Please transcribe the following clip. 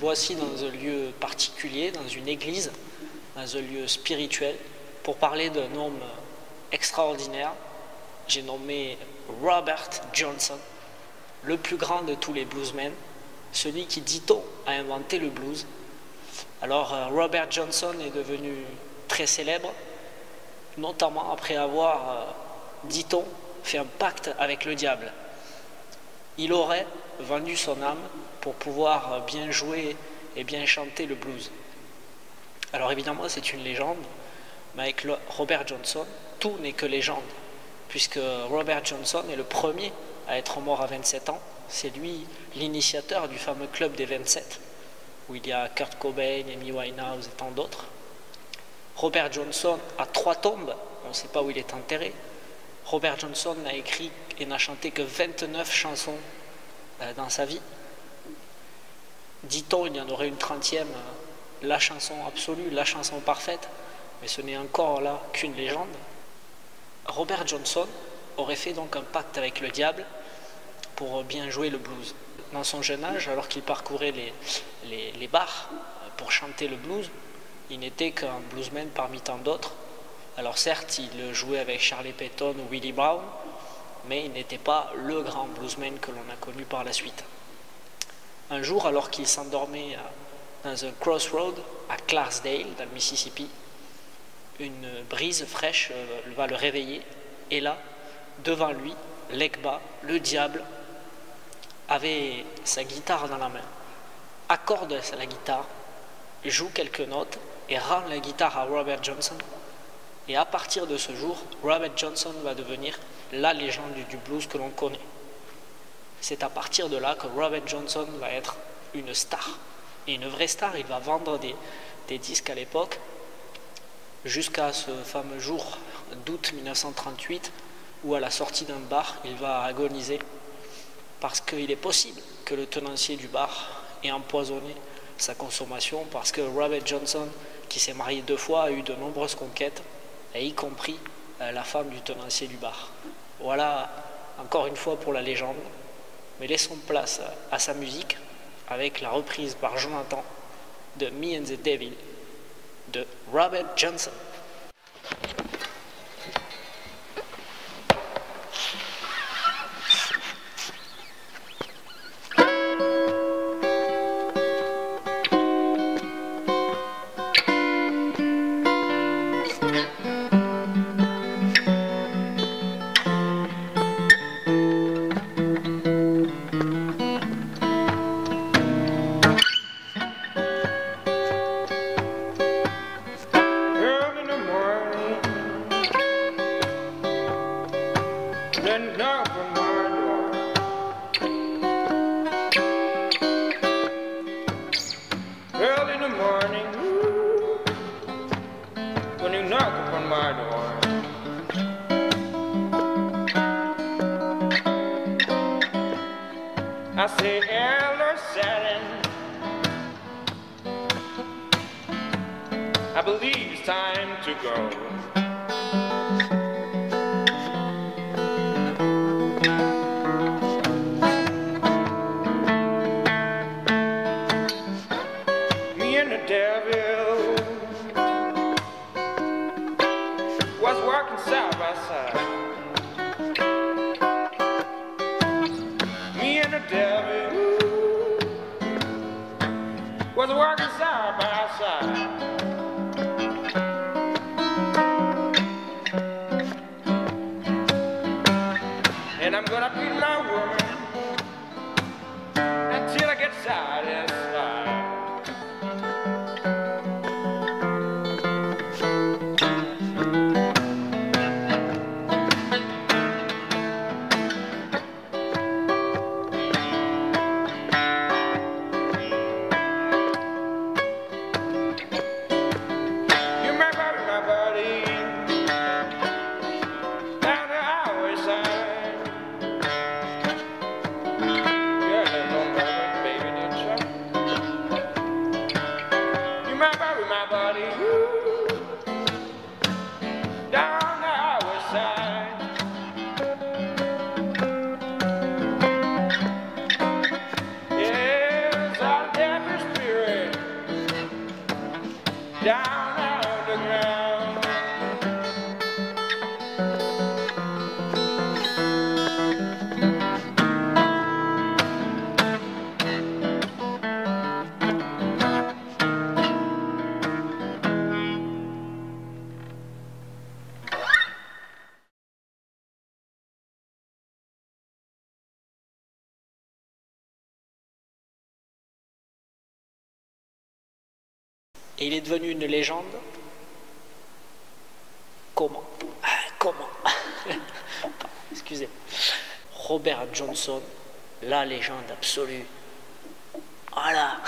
voici dans un lieu particulier, dans une église, dans un lieu spirituel, pour parler d'un homme extraordinaire. J'ai nommé Robert Johnson, le plus grand de tous les bluesmen, celui qui, dit-on, a inventé le blues. Alors Robert Johnson est devenu très célèbre, notamment après avoir, dit-on, fait un pacte avec le diable. Il aurait vendu son âme pour pouvoir bien jouer et bien chanter le blues. Alors évidemment, c'est une légende, mais avec Robert Johnson, tout n'est que légende, puisque Robert Johnson est le premier à être mort à 27 ans. C'est lui l'initiateur du fameux club des 27, où il y a Kurt Cobain, Amy Winehouse et tant d'autres. Robert Johnson a 3 tombes, on ne sait pas où il est enterré. Robert Johnson n'a écrit et n'a chanté que 29 chansons dans sa vie. Dit-on, il y en aurait une 30e, la chanson absolue, la chanson parfaite, mais ce n'est encore là qu'une légende. Robert Johnson aurait fait donc un pacte avec le diable pour bien jouer le blues. Dans son jeune âge, alors qu'il parcourait les bars pour chanter le blues, il n'était qu'un bluesman parmi tant d'autres. Alors certes, il jouait avec Charlie Payton ou Willie Brown, mais il n'était pas le grand bluesman que l'on a connu par la suite. Un jour, alors qu'il s'endormait dans un crossroad à Clarksdale, dans le Mississippi, une brise fraîche va le réveiller, et là, devant lui, Legba, le diable, avait sa guitare dans la main, accorde la guitare, joue quelques notes et rend la guitare à Robert Johnson. Et à partir de ce jour, Robert Johnson va devenir la légende du blues que l'on connaît. C'est à partir de là que Robert Johnson va être une star. Et une vraie star, il va vendre des disques à l'époque, jusqu'à ce fameux jour d'août 1938, où à la sortie d'un bar, il va agoniser, parce qu'il est possible que le tenancier du bar ait empoisonné sa consommation, parce que Robert Johnson, qui s'est marié 2 fois, a eu de nombreuses conquêtes, et y compris la femme du tenancier du bar. Voilà encore une fois pour la légende, mais laissons place à sa musique avec la reprise par Jonathan de Me and the Devil de Robert Johnson. I say, Elder Saturn, I believe it's time to go. Me and the devil was working side by side. The devil was working side by side. And I'm gonna beat my woman until I get satisfied. Spirit down underground. Et il est devenu une légende. Comment? Comment? Excusez. Robert Johnson, la légende absolue. Voilà.